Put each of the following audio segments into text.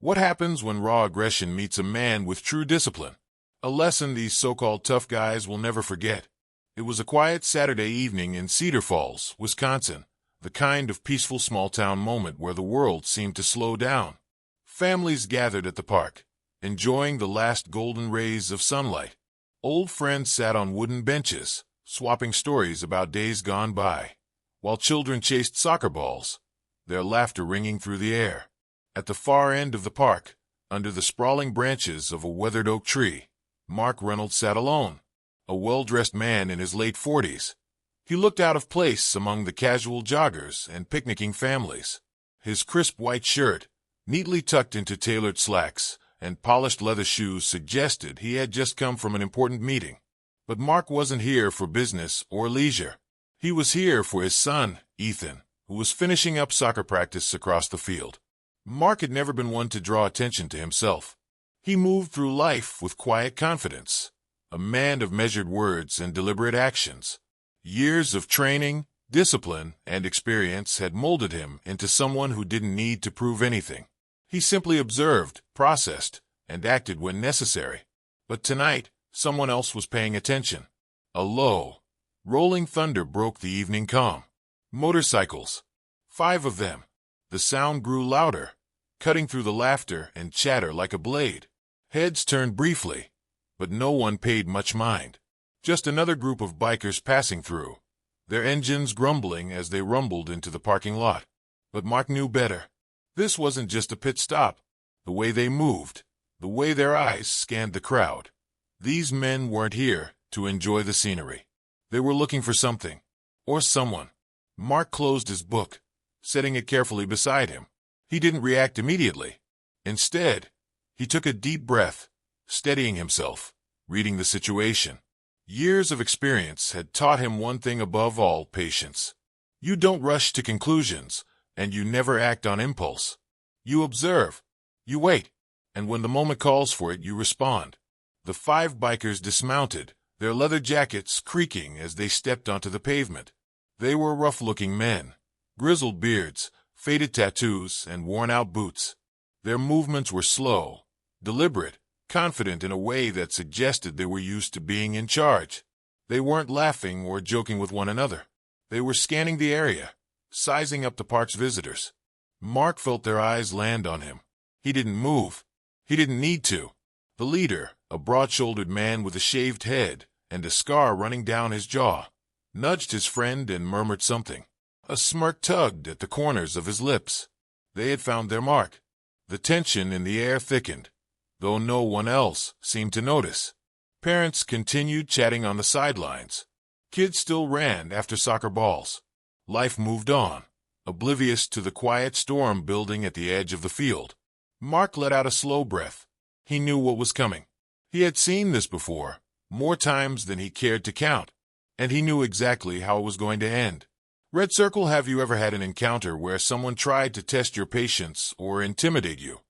What happens when raw aggression meets a man with true discipline? A lesson these so-called tough guys will never forget. It was a quiet Saturday evening in Cedar Falls, Wisconsin, the kind of peaceful small-town moment where the world seemed to slow down. Families gathered at the park, enjoying the last golden rays of sunlight. Old friends sat on wooden benches, swapping stories about days gone by, while children chased soccer balls, their laughter ringing through the air. At the far end of the park, under the sprawling branches of a weathered oak tree, Mark Reynolds sat alone, a well-dressed man in his late 40s. He looked out of place among the casual joggers and picnicking families. His crisp white shirt, neatly tucked into tailored slacks, and polished leather shoes suggested he had just come from an important meeting. But Mark wasn't here for business or leisure. He was here for his son, Ethan, who was finishing up soccer practice across the field. Mark had never been one to draw attention to himself. He moved through life with quiet confidence, a man of measured words and deliberate actions. Years of training, discipline, and experience had molded him into someone who didn't need to prove anything. He simply observed, processed, and acted when necessary. But tonight, someone else was paying attention. A low, rolling thunder broke the evening calm. Motorcycles. 5 of them. The sound grew louder, cutting through the laughter and chatter like a blade. Heads turned briefly, but no one paid much mind. Just another group of bikers passing through, their engines grumbling as they rumbled into the parking lot. But Mark knew better. This wasn't just a pit stop. The way they moved, the way their eyes scanned the crowd. These men weren't here to enjoy the scenery. They were looking for something, or someone. Mark closed his book, setting it carefully beside him. He didn't react immediately. Instead, he took a deep breath, steadying himself, reading the situation. Years of experience had taught him one thing above all: patience. You don't rush to conclusions, and you never act on impulse. You observe, you wait, and when the moment calls for it, you respond. The 5 bikers dismounted, their leather jackets creaking as they stepped onto the pavement. They were rough-looking men, grizzled beards, faded tattoos, and worn-out boots. Their movements were slow, deliberate, confident in a way that suggested they were used to being in charge. They weren't laughing or joking with one another. They were scanning the area, sizing up the park's visitors. Mark felt their eyes land on him. He didn't move. He didn't need to. The leader, a broad-shouldered man with a shaved head and a scar running down his jaw, nudged his friend and murmured something. A smirk tugged at the corners of his lips. They had found their mark. The tension in the air thickened, though no one else seemed to notice. Parents continued chatting on the sidelines. Kids still ran after soccer balls. Life moved on, oblivious to the quiet storm building at the edge of the field. Mark let out a slow breath. He knew what was coming. He had seen this before, more times than he cared to count, and he knew exactly how it was going to end. Red Circle, have you ever had an encounter where someone tried to test your patience or intimidate you?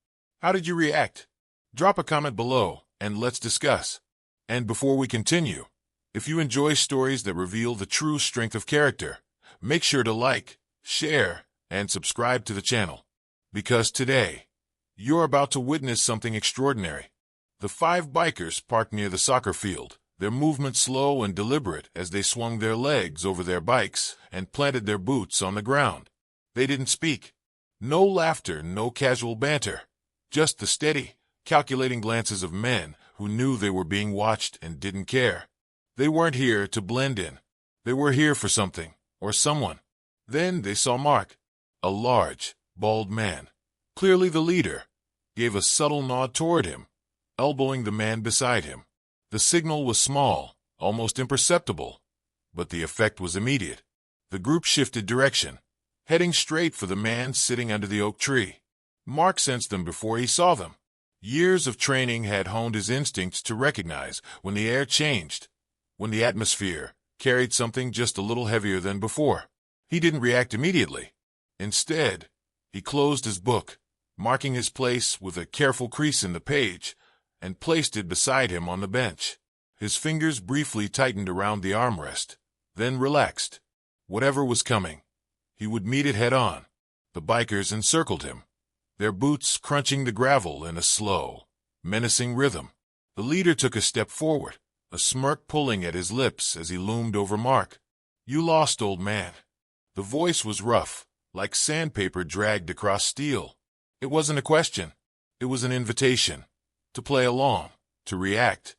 How did you react? Drop a comment below, and let's discuss. And before we continue, if you enjoy stories that reveal the true strength of character, make sure to like, share, and subscribe to the channel. Because today, you're about to witness something extraordinary. The 5 bikers parked near the soccer field, their movement slow and deliberate as they swung their legs over their bikes and planted their boots on the ground. They didn't speak. No laughter, no casual banter. Just the steady, calculating glances of men who knew they were being watched and didn't care. They weren't here to blend in. They were here for something, or someone. Then they saw Mark, a large, bald man, clearly the leader, gave a subtle nod toward him, elbowing the man beside him. The signal was small, almost imperceptible, but the effect was immediate. The group shifted direction, heading straight for the man sitting under the oak tree. Mark sensed them before he saw them. Years of training had honed his instincts to recognize when the air changed, when the atmosphere carried something just a little heavier than before. He didn't react immediately. Instead, he closed his book, marking his place with a careful crease in the page, and placed it beside him on the bench. His fingers briefly tightened around the armrest, then relaxed. Whatever was coming, he would meet it head-on. The bikers encircled him, their boots crunching the gravel in a slow, menacing rhythm. The leader took a step forward, a smirk pulling at his lips as he loomed over Mark. "You lost, old man." The voice was rough, like sandpaper dragged across steel. It wasn't a question. It was an invitation. To play along, to react,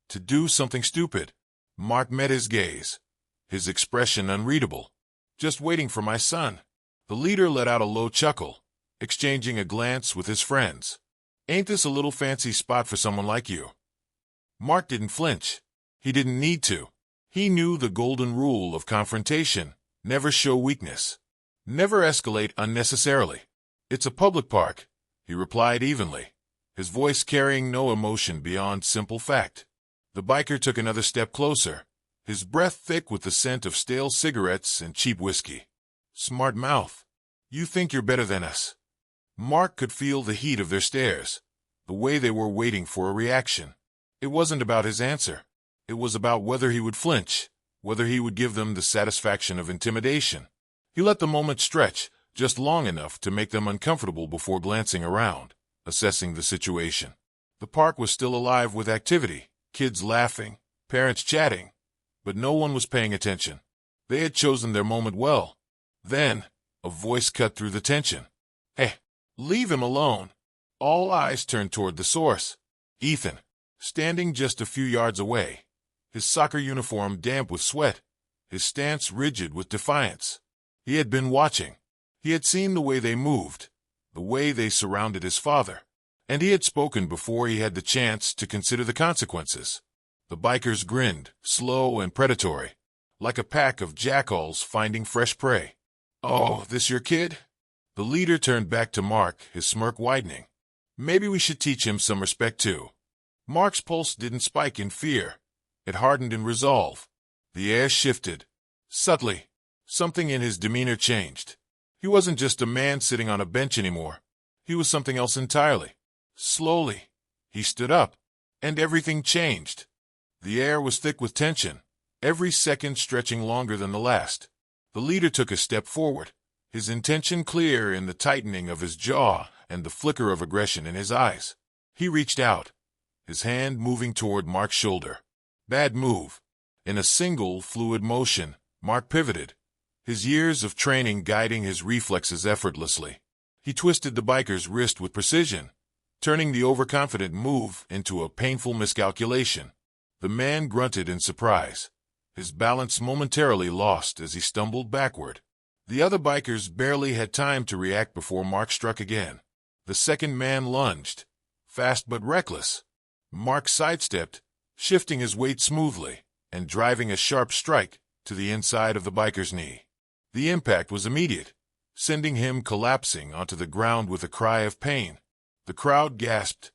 to do something stupid. Mark met his gaze, his expression unreadable. "Just waiting for my son." The leader let out a low chuckle, exchanging a glance with his friends. "Ain't this a little fancy spot for someone like you?" Mark didn't flinch. He didn't need to. He knew the golden rule of confrontation: never show weakness. Never escalate unnecessarily. "It's a public park," he replied evenly, his voice carrying no emotion beyond simple fact. The biker took another step closer, his breath thick with the scent of stale cigarettes and cheap whiskey. "Smart mouth. You think you're better than us." Mark could feel the heat of their stares, the way they were waiting for a reaction. It wasn't about his answer. It was about whether he would flinch, whether he would give them the satisfaction of intimidation. He let the moment stretch, just long enough to make them uncomfortable before glancing around, assessing the situation. The park was still alive with activity, kids laughing, parents chatting, but no one was paying attention. They had chosen their moment well. Then, a voice cut through the tension. "Hey, leave him alone." All eyes turned toward the source. Ethan, standing just a few yards away, his soccer uniform damp with sweat, his stance rigid with defiance. He had been watching. He had seen the way they moved, the way they surrounded his father, and he had spoken before he had the chance to consider the consequences. The bikers grinned, slow and predatory, like a pack of jackals finding fresh prey. "Oh, this your kid?" The leader turned back to Mark, his smirk widening. "Maybe we should teach him some respect too." Mark's pulse didn't spike in fear. It hardened in resolve. The air shifted. Subtly, something in his demeanor changed. He wasn't just a man sitting on a bench anymore. He was something else entirely. Slowly, he stood up, and everything changed. The air was thick with tension, every second stretching longer than the last. The leader took a step forward, his intention clear in the tightening of his jaw and the flicker of aggression in his eyes. He reached out, his hand moving toward Mark's shoulder. Bad move. In a single, fluid motion, Mark pivoted, his years of training guiding his reflexes effortlessly. He twisted the biker's wrist with precision, turning the overconfident move into a painful miscalculation. The man grunted in surprise, his balance momentarily lost as he stumbled backward. The other bikers barely had time to react before Mark struck again. The second man lunged, fast but reckless. Mark sidestepped, shifting his weight smoothly and driving a sharp strike to the inside of the biker's knee. The impact was immediate, sending him collapsing onto the ground with a cry of pain. The crowd gasped,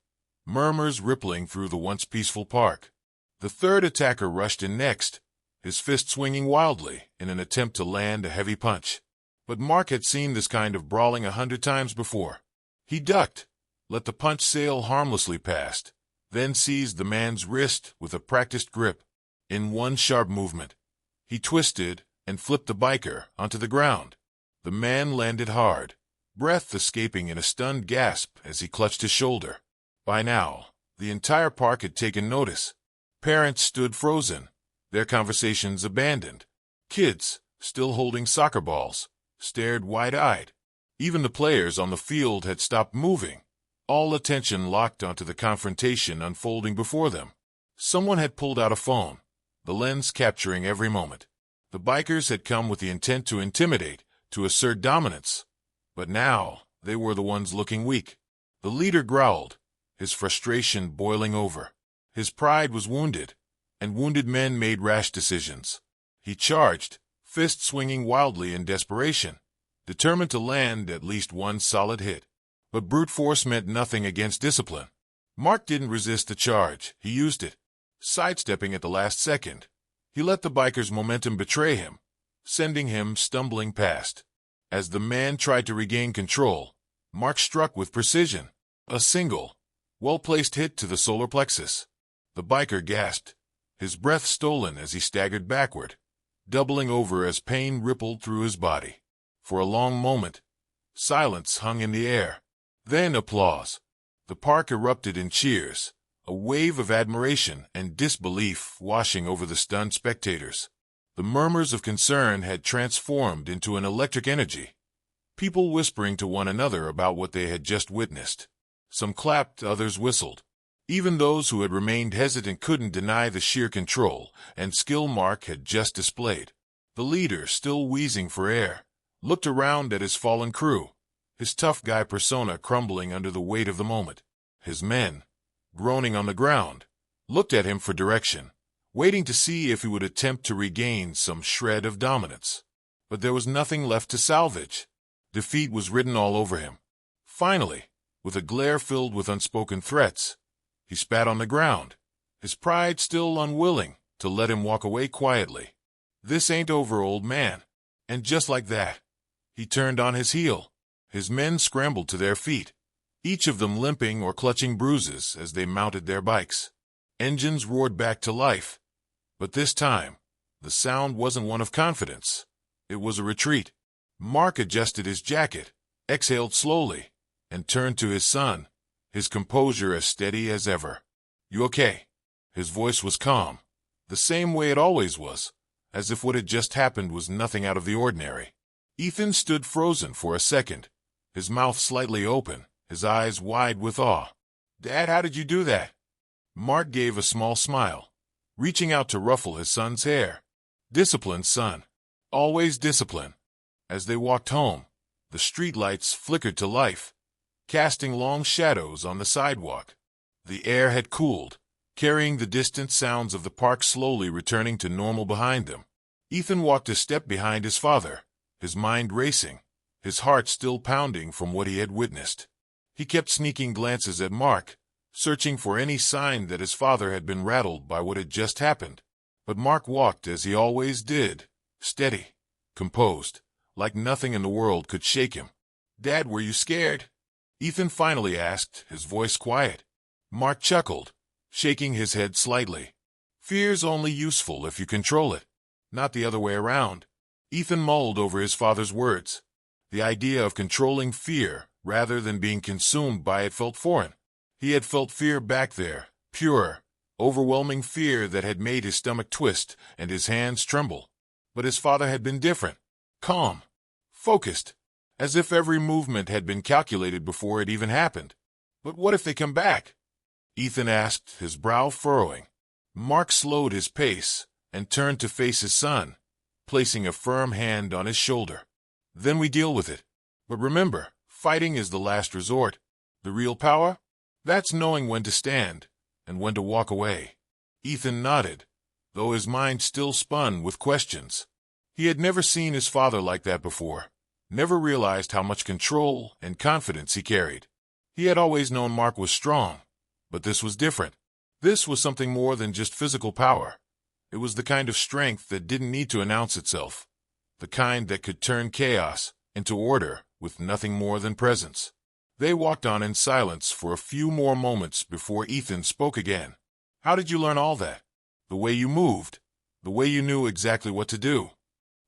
murmurs rippling through the once peaceful park. The third attacker rushed in next, his fist swinging wildly in an attempt to land a heavy punch. But Mark had seen this kind of brawling 100 times before. He ducked, let the punch sail harmlessly past, then seized the man's wrist with a practiced grip. In one sharp movement, he twisted and flipped the biker onto the ground. The man landed hard, breath escaping in a stunned gasp as he clutched his shoulder. By now, the entire park had taken notice. Parents stood frozen, their conversations abandoned. Kids, still holding soccer balls, stared wide-eyed. Even the players on the field had stopped moving, all attention locked onto the confrontation unfolding before them. Someone had pulled out a phone, the lens capturing every moment. The bikers had come with the intent to intimidate, to assert dominance. But now, they were the ones looking weak. The leader growled, his frustration boiling over. His pride was wounded, and wounded men made rash decisions. He charged, fist swinging wildly in desperation, determined to land at least one solid hit. But brute force meant nothing against discipline. Mark didn't resist the charge, he used it, sidestepping at the last second. He let the biker's momentum betray him, sending him stumbling past. As the man tried to regain control, Mark struck with precision, a single, well-placed hit to the solar plexus. The biker gasped, his breath stolen as he staggered backward, doubling over as pain rippled through his body. For a long moment, silence hung in the air. Then applause. The park erupted in cheers, a wave of admiration and disbelief washing over the stunned spectators. The murmurs of concern had transformed into an electric energy, people whispering to one another about what they had just witnessed. Some clapped, others whistled. Even those who had remained hesitant couldn't deny the sheer control and skill Mark had just displayed. The leader, still wheezing for air, looked around at his fallen crew, his tough guy persona crumbling under the weight of the moment. His men, groaning on the ground, looked at him for direction, waiting to see if he would attempt to regain some shred of dominance. But there was nothing left to salvage. Defeat was written all over him. Finally, with a glare filled with unspoken threats, he spat on the ground, his pride still unwilling to let him walk away quietly. "This ain't over, old man." And just like that, he turned on his heel. His men scrambled to their feet, each of them limping or clutching bruises as they mounted their bikes. Engines roared back to life, but this time, the sound wasn't one of confidence. It was a retreat. Mark adjusted his jacket, exhaled slowly, and turned to his son, his composure as steady as ever. "You okay?" His voice was calm, the same way it always was, as if what had just happened was nothing out of the ordinary. Ethan stood frozen for a second, his mouth slightly open, his eyes wide with awe. "Dad, how did you do that?" Mark gave a small smile, reaching out to ruffle his son's hair. "Discipline, son. Always discipline." As they walked home, the streetlights flickered to life, casting long shadows on the sidewalk. The air had cooled, carrying the distant sounds of the park slowly returning to normal behind them. Ethan walked a step behind his father, his mind racing, his heart still pounding from what he had witnessed. He kept sneaking glances at Mark, searching for any sign that his father had been rattled by what had just happened. But Mark walked as he always did, steady, composed, like nothing in the world could shake him. "Dad, were you scared?" Ethan finally asked, his voice quiet. Mark chuckled, shaking his head slightly. "Fear's only useful if you control it, not the other way around." Ethan mulled over his father's words. The idea of controlling fear rather than being consumed by it felt foreign. He had felt fear back there, pure, overwhelming fear that had made his stomach twist and his hands tremble. But his father had been different, calm, focused, as if every movement had been calculated before it even happened. "But what if they come back?" Ethan asked, his brow furrowing. Mark slowed his pace and turned to face his son, placing a firm hand on his shoulder. "Then we deal with it. But remember, fighting is the last resort. The real power? That's knowing when to stand and when to walk away." Ethan nodded, though his mind still spun with questions. He had never seen his father like that before, never realized how much control and confidence he carried. He had always known Mark was strong, but this was different. This was something more than just physical power. It was the kind of strength that didn't need to announce itself, the kind that could turn chaos into order with nothing more than presence. They walked on in silence for a few more moments before Ethan spoke again. "How did you learn all that? The way you moved, the way you knew exactly what to do?"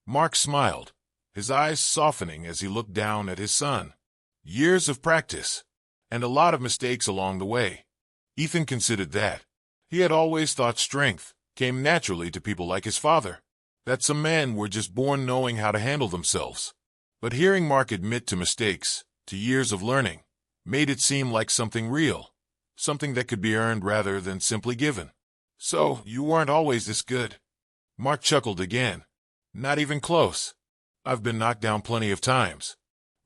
Mark smiled, his eyes softening as he looked down at his son. "Years of practice, and a lot of mistakes along the way." Ethan considered that. He had always thought strength came naturally to people like his father, that some men were just born knowing how to handle themselves. But hearing Mark admit to mistakes, to years of learning, made it seem like something real, something that could be earned rather than simply given. "So, you weren't always this good?" Mark chuckled again. "Not even close. I've been knocked down plenty of times.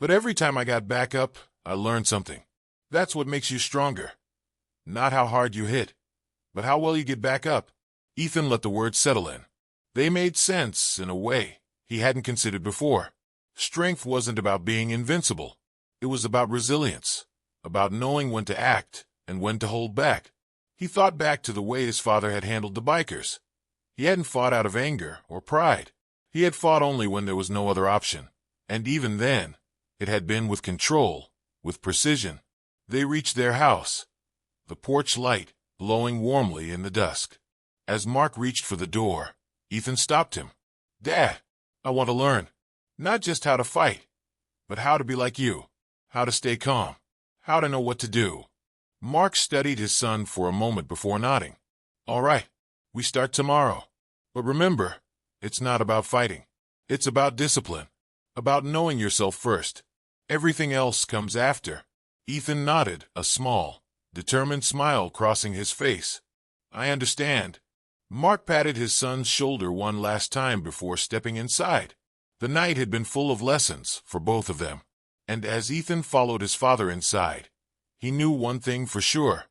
But every time I got back up, I learned something. That's what makes you stronger. Not how hard you hit, but how well you get back up." Ethan let the words settle in. They made sense in a way he hadn't considered before. Strength wasn't about being invincible. It was about resilience, about knowing when to act and when to hold back. He thought back to the way his father had handled the bikers. He hadn't fought out of anger or pride. He had fought only when there was no other option, and even then, it had been with control, with precision. They reached their house, the porch light glowing warmly in the dusk. As Mark reached for the door, Ethan stopped him. "Dad, I want to learn. Not just how to fight, but how to be like you, how to stay calm, how to know what to do. Mark studied his son for a moment before nodding. All right, we start tomorrow. But remember, it's not about fighting. It's about discipline, about knowing yourself first. Everything else comes after. Ethan nodded, a small, determined smile crossing his face. I understand. Mark patted his son's shoulder one last time before stepping inside. The night had been full of lessons for both of them, and as Ethan followed his father inside, he knew one thing for sure.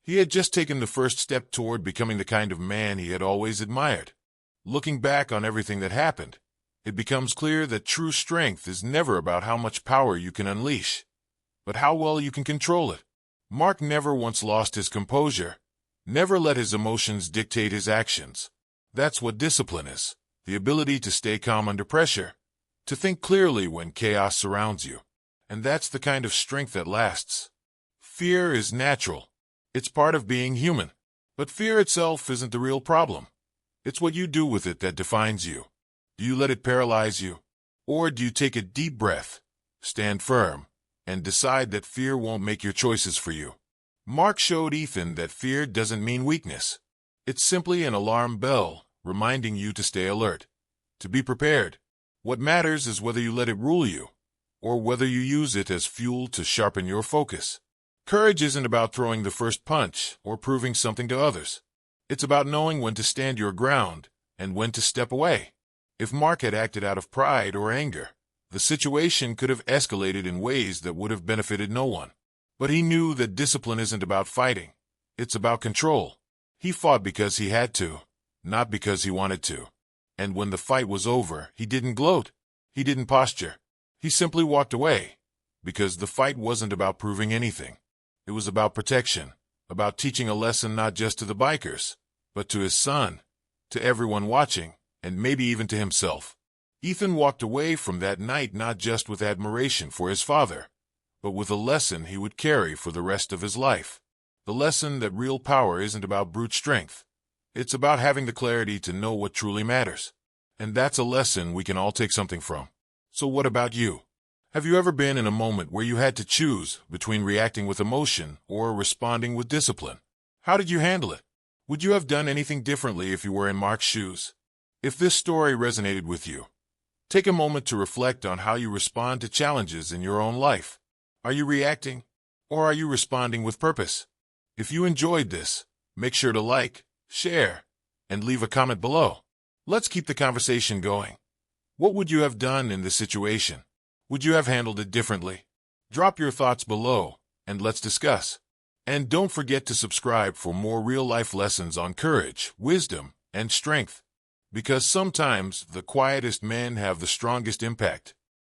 He had just taken the first step toward becoming the kind of man he had always admired. Looking back on everything that happened, it becomes clear that true strength is never about how much power you can unleash, but how well you can control it. Mark never once lost his composure, never let his emotions dictate his actions. That's what discipline is, the ability to stay calm under pressure, to think clearly when chaos surrounds you. And that's the kind of strength that lasts. Fear is natural. It's part of being human. But fear itself isn't the real problem. It's what you do with it that defines you. Do you let it paralyze you? Or do you take a deep breath, stand firm, and decide that fear won't make your choices for you? Mark showed Ethan that fear doesn't mean weakness. It's simply an alarm bell reminding you to stay alert, to be prepared. What matters is whether you let it rule you, or whether you use it as fuel to sharpen your focus. Courage isn't about throwing the first punch or proving something to others. It's about knowing when to stand your ground and when to step away. If Mark had acted out of pride or anger, the situation could have escalated in ways that would have benefited no one. But he knew that discipline isn't about fighting. It's about control. He fought because he had to, not because he wanted to. And when the fight was over, he didn't gloat. He didn't posture. He simply walked away, because the fight wasn't about proving anything. It was about protection, about teaching a lesson not just to the bikers, but to his son, to everyone watching, and maybe even to himself. Ethan walked away from that night not just with admiration for his father, but with a lesson he would carry for the rest of his life. The lesson that real power isn't about brute strength. It's about having the clarity to know what truly matters. And that's a lesson we can all take something from. So what about you? Have you ever been in a moment where you had to choose between reacting with emotion or responding with discipline? How did you handle it? Would you have done anything differently if you were in Mark's shoes? If this story resonated with you, take a moment to reflect on how you respond to challenges in your own life. Are you reacting, or are you responding with purpose? If you enjoyed this, make sure to like, share, and leave a comment below. Let's keep the conversation going. What would you have done in this situation? Would you have handled it differently? Drop your thoughts below, and let's discuss. And don't forget to subscribe for more real-life lessons on courage, wisdom, and strength. Because sometimes the quietest men have the strongest impact.